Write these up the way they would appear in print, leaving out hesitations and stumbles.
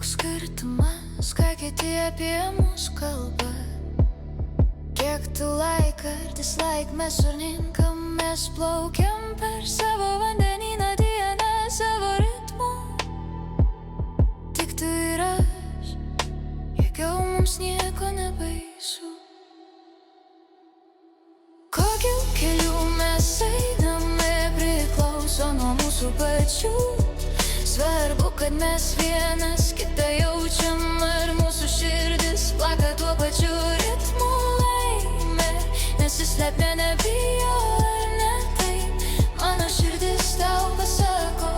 koks skirtumas, ką kiti apie mus kalba. Kiek tu like ar dislike mes surinkam, mes plaukiam per savo vandenyną dieną savo ritmu. Tik tu ir aš, jokiau mums nieko nebaisu. Kokiu keliu mes einame priklauso nuo mūsų pačių. Svarbu, kad mes vienas kitą jaučiam, ar mūsų širdis plaka tuo pačiu ritmu. Laimė nesislepia, nebijo, ar ne taip, mano širdis tau pasako.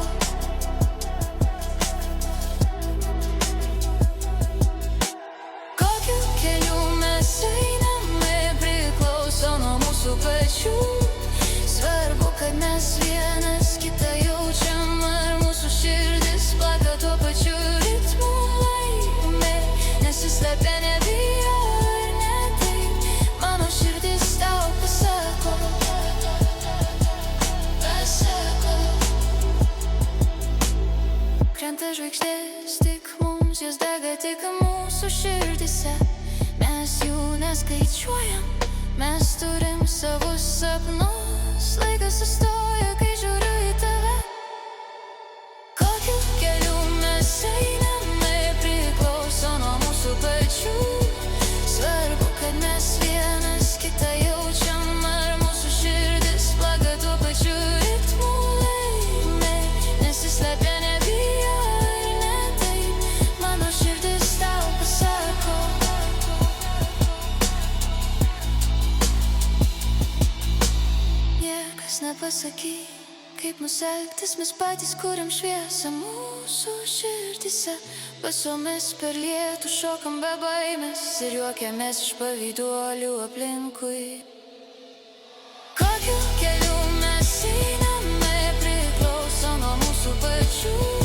Kokiu keliu mes einame priklauso nuo mūsų pačių. Svarbu, kad mes vienas kitą jaučiam, ar mūsų širdis plaka tuo pačiu ritmu. Laimė nesislepia, nebijo, ar ne taip, mano širdis tau pasako. Krenta žvaigždės tik mums, jos dega tik mūsų širdise. Mes jų neskaičiuojam, mes turim savus sapnus. Laikas sustoja, kai žiūriu į tave. Kokiu keliu mes einame priklauso nuo mūsų pačių. Svarbu, kad mes vienas kitą jaučiam, ar mūsų širdis plaka tuo pačiu ritmu. Laimė nesislepia, nebijo, ar ne taip, mano širdis tau pasako. Niekas nepasakys, kaip mus elgtis, mes patys kuriam šviesą mūsų širdise. Basomis per lietų šokam be baimės ir juokiamės iš pavyduolių aplinkui. Kokiu keliu mes einame priklauso nuo mūsų pačių.